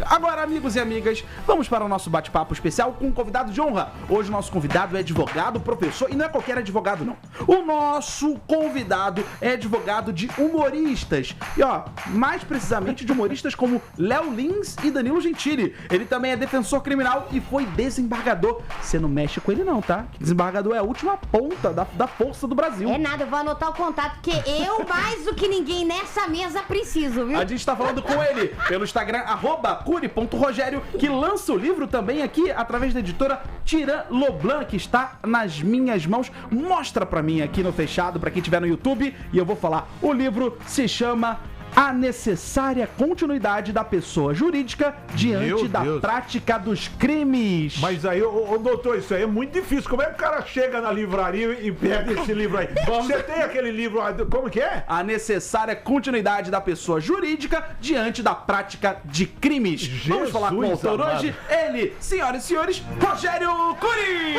Agora, amigos e amigas, vamos para o nosso bate-papo especial com um convidado de honra. Hoje o nosso convidado é advogado, professor, e não é qualquer advogado, não. O nosso convidado é advogado de humoristas. E ó, mais precisamente de humoristas como Léo Lins e Danilo Gentili. Ele também é defensor criminal e foi desembargador. Você não mexe com ele não, tá? Desembargador é a última ponta da força do Brasil. É nada, eu vou anotar o contato, porque eu, mais do que ninguém nessa mesa, preciso, viu? A gente tá falando com ele pelo Instagram, @curi.rogério, que lança o livro também aqui através da editora Tiran Loblan, que está nas minhas mãos. Mostra pra mim aqui no fechado, pra quem estiver no YouTube, e eu vou falar. O livro se chama A Necessária Continuidade da Pessoa Jurídica Diante da Prática dos Crimes. Mas aí, doutor, isso aí é muito difícil. Como é que o cara chega na livraria e pega esse livro aí? Você tem aquele livro, como que é? A Necessária Continuidade da Pessoa Jurídica Diante da Prática de Crimes. Vamos falar com o autor hoje, ele, senhoras e senhores, Rogério Curi!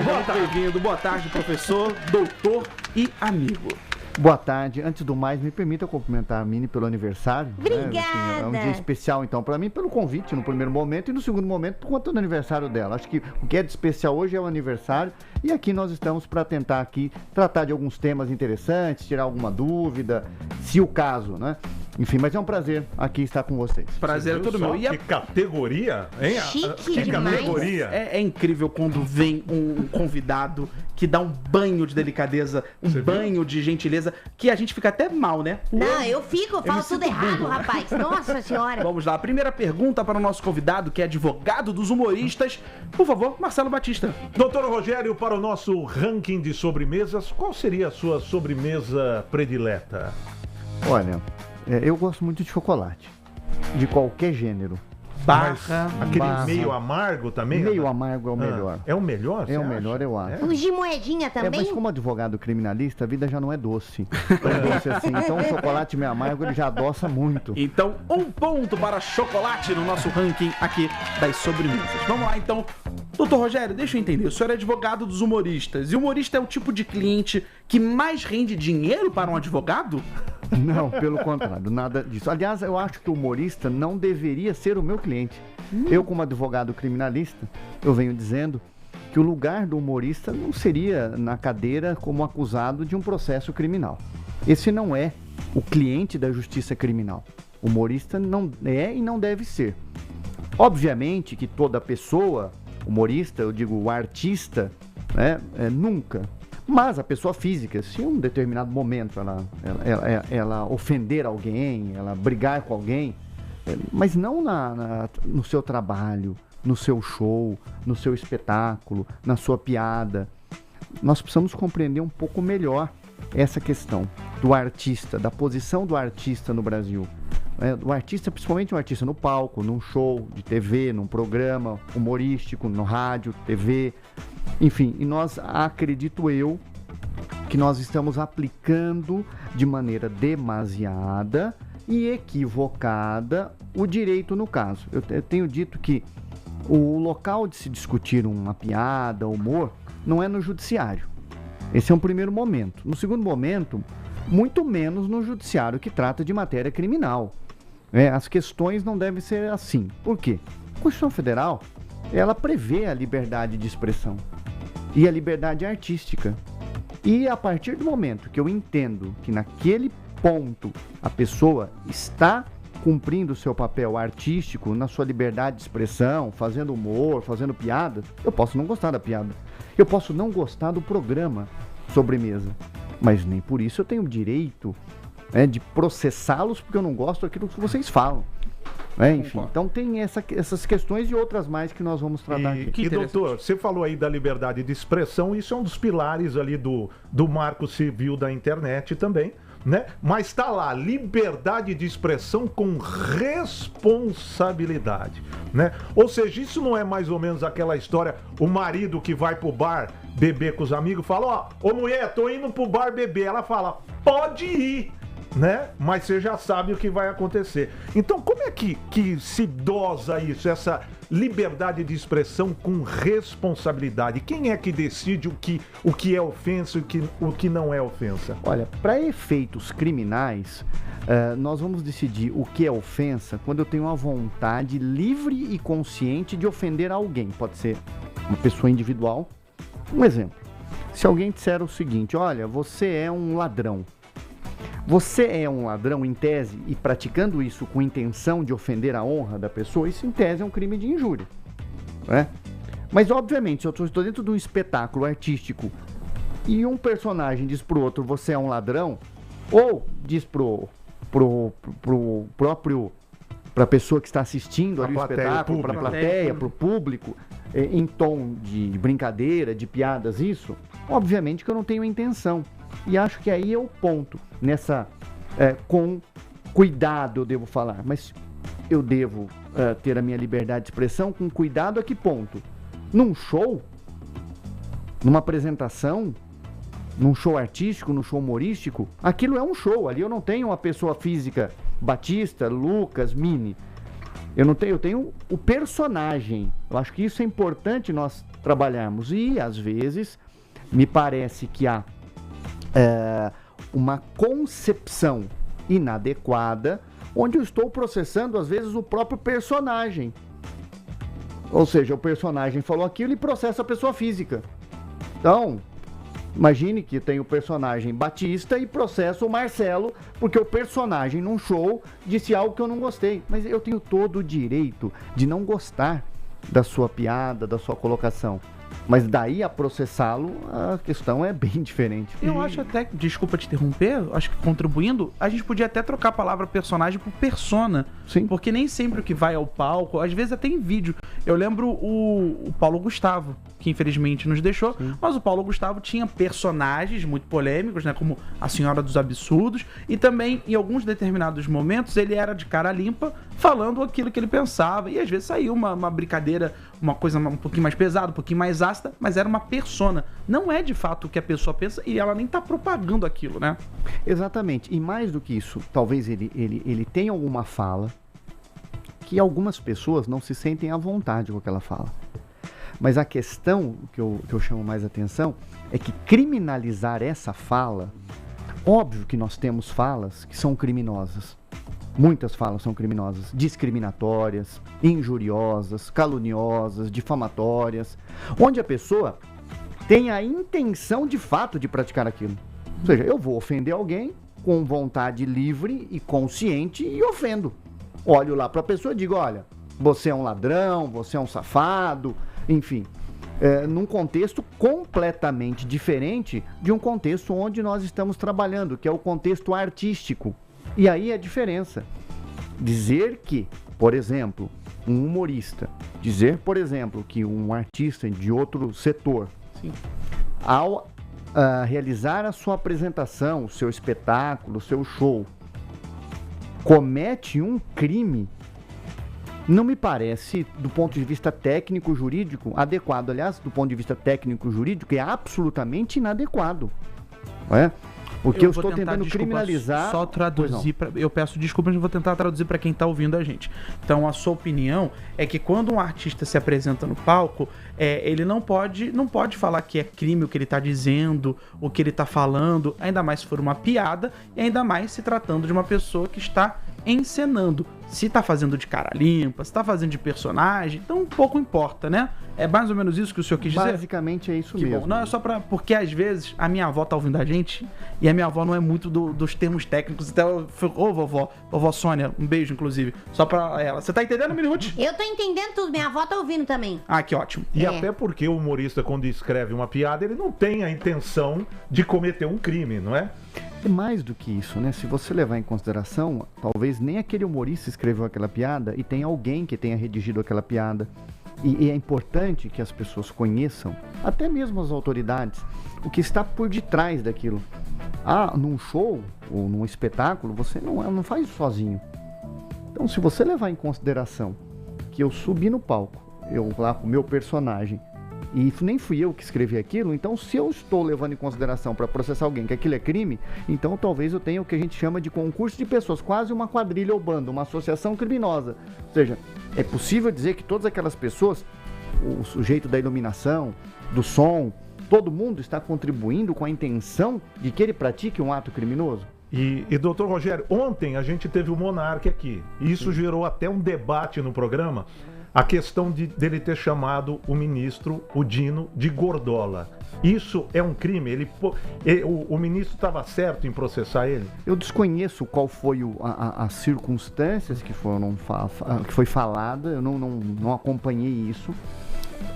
Muito bem-vindo, boa tarde, professor, doutor e amigo. Boa tarde. Antes do mais, me permita cumprimentar a Mini pelo aniversário. Obrigada. Né? Assim, é um dia especial, então, para mim, pelo convite no primeiro momento e no segundo momento, por conta do aniversário dela. Acho que o que é de especial hoje é o aniversário e aqui nós estamos para tentar aqui tratar de alguns temas interessantes, tirar alguma dúvida, se o caso, né? Enfim, mas é um prazer aqui estar com vocês. Prazer é tudo meu. Que categoria, hein? Chique que demais. categoria. É incrível quando vem um convidado que dá um banho de delicadeza, banho de gentileza, que a gente fica até mal, né? Não, eu falo me tudo sinto errado, burro. rapaz. Nossa senhora. Vamos lá, a primeira pergunta para o nosso convidado, que é advogado dos humoristas. Por favor, Marcelo Batista. Doutor Rogério, para o nosso ranking de sobremesas, qual seria a sua sobremesa predileta? Olha, eu gosto muito de chocolate, de qualquer gênero. Aquele meio amargo também? Meio amargo é o melhor. É o melhor? É o melhor, eu acho. Os de moedinha também? Mas como advogado criminalista, a vida já não é doce. Doce assim. Então o chocolate meio amargo, ele já adoça muito. Então, 1 ponto para chocolate no nosso ranking aqui das sobremesas. Vamos lá, então. Doutor Rogério, deixa eu entender. O senhor é advogado dos humoristas. E o humorista é o tipo de cliente que mais rende dinheiro para um advogado? Não, pelo contrário, nada disso. Aliás, eu acho que o humorista não deveria ser o meu cliente. Eu, como advogado criminalista, eu venho dizendo que o lugar do humorista não seria na cadeira como acusado de um processo criminal. Esse não é o cliente da justiça criminal. O humorista não é e não deve ser. Obviamente que toda pessoa, humorista, eu digo o artista, né, nunca. Mas a pessoa física, se em um determinado momento ela ofender alguém, ela brigar com alguém, mas não no seu trabalho, no seu show, no seu espetáculo, na sua piada, nós precisamos compreender um pouco melhor essa questão do artista, da posição do artista no Brasil. Do artista, principalmente um artista no palco, num show de TV, num programa humorístico, no rádio, TV, enfim, e nós, acredito eu, que nós estamos aplicando de maneira demasiada e equivocada o direito no caso. Eu tenho dito que o local de se discutir uma piada, humor, não é no judiciário. Esse é um primeiro momento. No segundo momento, muito menos no judiciário que trata de matéria criminal. As questões não devem ser assim. Por quê? A Constituição Federal, ela prevê a liberdade de expressão e a liberdade artística. E a partir do momento que eu entendo que naquele ponto a pessoa está cumprindo o seu papel artístico na sua liberdade de expressão, fazendo humor, fazendo piada, eu posso não gostar da piada. Eu posso não gostar do programa sobremesa, mas nem por isso eu tenho o direito de processá-los porque eu não gosto daquilo que vocês falam. Enfim, então tem essas questões e outras mais que nós vamos tratar aqui. E doutor, você falou aí da liberdade de expressão, isso é um dos pilares ali do Marco Civil da internet também, né? Mas tá lá, liberdade de expressão com responsabilidade, né? Ou seja, isso não é mais ou menos aquela história, o marido que vai pro bar beber com os amigos, fala, ô mulher, tô indo pro bar beber, ela fala, pode ir. né? Mas você já sabe o que vai acontecer. Então, como é que se dosa isso, essa liberdade de expressão com responsabilidade? Quem é que decide o que é ofensa e o que não é ofensa? Olha, para efeitos criminais, nós vamos decidir o que é ofensa quando eu tenho uma vontade livre e consciente de ofender alguém. Pode ser uma pessoa individual. Um exemplo. Se alguém disser o seguinte: olha, você é um ladrão. Você é um ladrão, em tese, e praticando isso com intenção de ofender a honra da pessoa, isso, em tese, é um crime de injúria, né? Mas, obviamente, se eu estou dentro de um espetáculo artístico e um personagem diz pro outro, você é um ladrão, ou diz pra pessoa que está assistindo ali o espetáculo, pra plateia, pro público, em tom de brincadeira, de piadas, isso, obviamente que eu não tenho intenção. E acho que aí é o ponto. Com cuidado eu devo falar, mas eu devo ter a minha liberdade de expressão com cuidado a que ponto? Num show, numa apresentação, num show artístico, num show humorístico, aquilo é um show. Ali eu não tenho uma pessoa física, Batista, Lucas, Mini. Eu tenho o personagem. Eu acho que isso é importante nós trabalharmos. E, às vezes, me parece que há uma concepção inadequada, onde eu estou processando, às vezes, o próprio personagem. Ou seja, o personagem falou aquilo e processa a pessoa física. Então, imagine que tem o personagem Batista e processa o Marcelo, porque o personagem num show disse algo que eu não gostei. Mas eu tenho todo o direito de não gostar da sua piada, da sua colocação. Mas daí a processá-lo, a questão é bem diferente. Eu acho até, desculpa te interromper, acho que contribuindo, a gente podia até trocar a palavra personagem por persona. Sim. Porque nem sempre o que vai ao palco, às vezes até em vídeo. Eu lembro o Paulo Gustavo, que infelizmente nos deixou, Sim. mas o Paulo Gustavo tinha personagens muito polêmicos, né, como a Senhora dos Absurdos, e também em alguns determinados momentos ele era de cara limpa, falando aquilo que ele pensava, e às vezes saía uma brincadeira, uma coisa um pouquinho mais pesada, um pouquinho mais ácida, mas era uma persona. Não é de fato o que a pessoa pensa e ela nem tá propagando aquilo, né? Exatamente. E mais do que isso, talvez ele tenha alguma fala que algumas pessoas não se sentem à vontade com aquela fala. Mas a questão que eu chamo mais atenção é que criminalizar essa fala, óbvio que nós temos falas que são criminosas. Muitas falas são criminosas, discriminatórias, injuriosas, caluniosas, difamatórias, onde a pessoa tem a intenção de fato de praticar aquilo. Ou seja, eu vou ofender alguém com vontade livre e consciente e ofendo. Olho lá para a pessoa e digo, olha, você é um ladrão, você é um safado, enfim. Num contexto completamente diferente de um contexto onde nós estamos trabalhando, que é o contexto artístico. E aí a diferença. Dizer que, por exemplo, um humorista, dizer, por exemplo, que um artista de outro setor, Sim. Ao realizar a sua apresentação, o seu espetáculo, o seu show, comete um crime, não me parece, do ponto de vista técnico-jurídico, adequado. Aliás, do ponto de vista técnico-jurídico, é absolutamente inadequado. Não é? Porque eu estou tentando criminalizar... Só traduzir, eu peço desculpas, mas vou tentar traduzir para quem está ouvindo a gente. Então, a sua opinião é que quando um artista se apresenta no palco, ele não pode falar que é crime o que ele está dizendo, o que ele está falando, ainda mais se for uma piada, e ainda mais se tratando de uma pessoa que está encenando. Se tá fazendo de cara limpa, se tá fazendo de personagem, então pouco importa, né? É mais ou menos isso que o senhor quis dizer? Basicamente é isso que mesmo. Bom. Não, é só porque às vezes a minha avó tá ouvindo a gente e a minha avó não é muito dos termos técnicos. Então, vovó Sônia, um beijo inclusive, só pra ela. Você tá entendendo, Minute? Eu tô entendendo tudo, minha avó tá ouvindo também. Ah, que ótimo. E até porque o humorista, quando escreve uma piada, ele não tem a intenção de cometer um crime, não é? É mais do que isso, né? Se você levar em consideração, talvez nem aquele humorista escreveu aquela piada e tem alguém que tenha redigido aquela piada. E é importante que as pessoas conheçam, até mesmo as autoridades, o que está por detrás daquilo. Num show ou num espetáculo, você não faz isso sozinho. Então, se você levar em consideração que eu subi no palco, eu lá com o meu personagem, e nem fui eu que escrevi aquilo, então se eu estou levando em consideração para processar alguém que aquilo é crime, então talvez eu tenha o que a gente chama de concurso de pessoas, quase uma quadrilha ou banda, uma associação criminosa. Ou seja, é possível dizer que todas aquelas pessoas, o sujeito da iluminação, do som, todo mundo está contribuindo com a intenção de que ele pratique um ato criminoso? E doutor Rogério, ontem a gente teve o Monark aqui, e isso gerou até um debate no programa, a questão dele ter chamado o ministro, o Dino, de gordola. Isso é um crime? O ministro estava certo em processar ele? Eu desconheço qual foi as circunstâncias que foi falada, eu não acompanhei isso.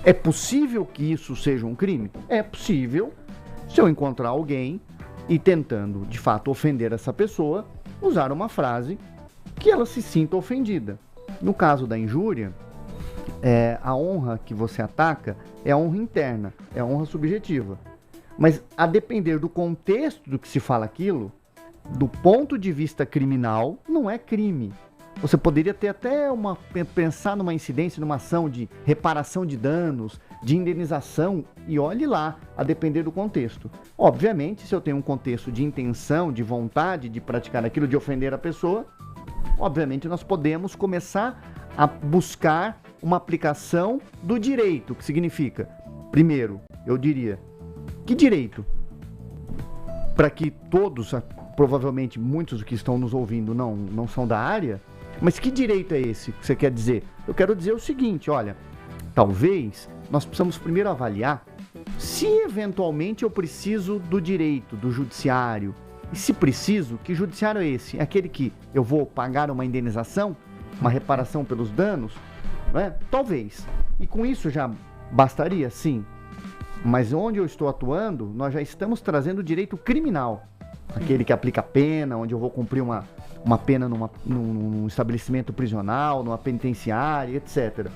É possível que isso seja um crime? É possível, se eu encontrar alguém e tentando, de fato, ofender essa pessoa, usar uma frase que ela se sinta ofendida. No caso da injúria, a honra que você ataca é a honra interna, é a honra subjetiva. Mas a depender do contexto do que se fala aquilo, do ponto de vista criminal, não é crime. Você poderia ter até pensar numa incidência, numa ação de reparação de danos, de indenização, e olhe lá, a depender do contexto. Obviamente, se eu tenho um contexto de intenção, de vontade de praticar aquilo, de ofender a pessoa, obviamente nós podemos começar a buscar uma aplicação do direito, que significa, primeiro, eu diria, que direito? Para que todos, provavelmente muitos que estão nos ouvindo não são da área, mas que direito é esse que você quer dizer? Eu quero dizer o seguinte, olha, talvez nós precisamos primeiro avaliar se eventualmente eu preciso do direito, do judiciário. E se preciso, que judiciário é esse? É aquele que eu vou pagar uma indenização, uma reparação pelos danos? Não é? Talvez. E com isso já bastaria? Sim. Mas onde eu estou atuando, nós já estamos trazendo o direito criminal. Aquele que aplica pena, onde eu vou cumprir uma pena num estabelecimento prisional, numa penitenciária, etc.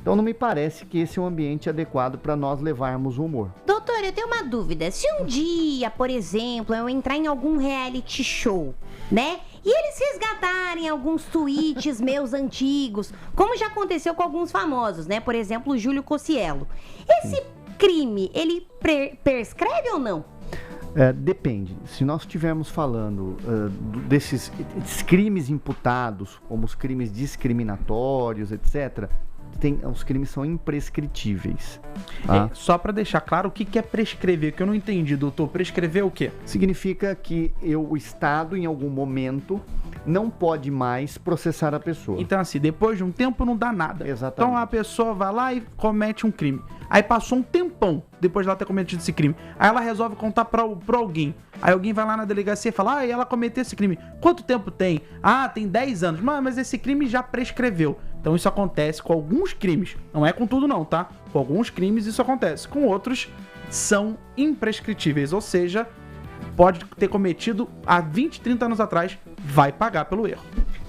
Então não me parece que esse é um ambiente adequado para nós levarmos o humor. Doutor, eu tenho uma dúvida. Se um dia, por exemplo, eu entrar em algum reality show, né? E eles resgatarem alguns tweets meus antigos, como já aconteceu com alguns famosos, né? Por exemplo, o Júlio Cocielo. Esse crime, ele prescreve ou não? Depende. Se nós estivermos falando desses crimes imputados, como os crimes discriminatórios, etc., os crimes são imprescritíveis. Tá? Só para deixar claro o que é prescrever, que eu não entendi, doutor. Prescrever o quê? Significa que o Estado, em algum momento, não pode mais processar a pessoa. Então, assim, depois de um tempo não dá nada. Exatamente. Então a pessoa vai lá e comete um crime. Aí passou um tempão depois de ela ter cometido esse crime. Aí ela resolve contar pra alguém. Aí alguém vai lá na delegacia e fala, ela cometeu esse crime. Quanto tempo tem? Tem 10 anos. Mas esse crime já prescreveu. Então isso acontece com alguns crimes. Não é com tudo não, tá? Com alguns crimes isso acontece. Com outros são imprescritíveis. Ou seja, pode ter cometido há 20, 30 anos atrás, vai pagar pelo erro.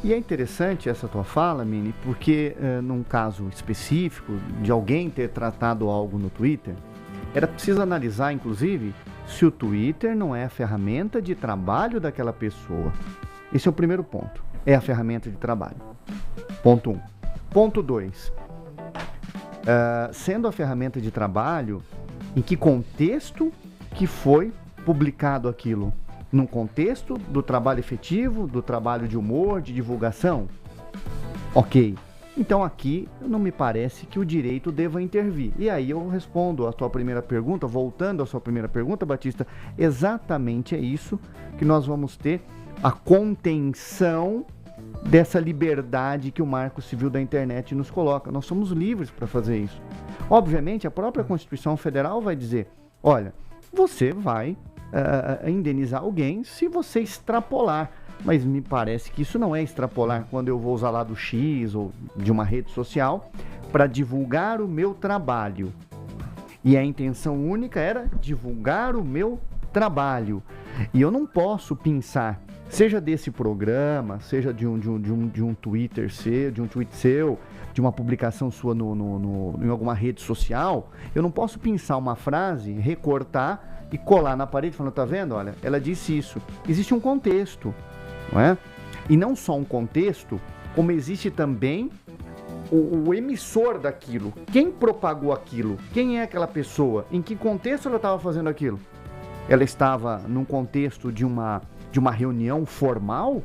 E é interessante essa tua fala, Mini, porque num caso específico de alguém ter tratado algo no Twitter, era preciso analisar, inclusive, se o Twitter não é a ferramenta de trabalho daquela pessoa. Esse é o primeiro ponto. É a ferramenta de trabalho. Ponto 1. Ponto 2. Sendo a ferramenta de trabalho, em que contexto que foi publicado aquilo? Num contexto do trabalho efetivo, do trabalho de humor, de divulgação? Ok. Então aqui não me parece que o direito deva intervir. E aí eu respondo a tua primeira pergunta, voltando à sua primeira pergunta, Batista, exatamente é isso que nós vamos ter, a contenção dessa liberdade que o Marco Civil da Internet nos coloca. Nós somos livres para fazer isso. Obviamente, a própria Constituição Federal vai dizer, olha, você vai indenizar alguém se você extrapolar. Mas me parece que isso não é extrapolar quando eu vou usar lá do X ou de uma rede social para divulgar o meu trabalho. E a intenção única era divulgar o meu trabalho. E eu não posso pensar, seja desse programa, seja de um Twitter seu, de um tweet seu, de uma publicação sua em alguma rede social, eu não posso pensar uma frase, recortar e colar na parede falando, tá vendo? Olha, ela disse isso. Existe um contexto, não é? E não só um contexto, como existe também o emissor daquilo, quem propagou aquilo, quem é aquela pessoa, em que contexto ela estava fazendo aquilo? Ela estava num contexto de uma reunião formal?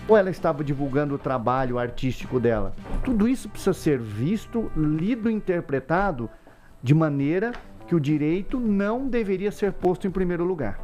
Ou ela estava divulgando o trabalho artístico dela? Tudo isso precisa ser visto, lido, interpretado de maneira que o direito não deveria ser posto em primeiro lugar.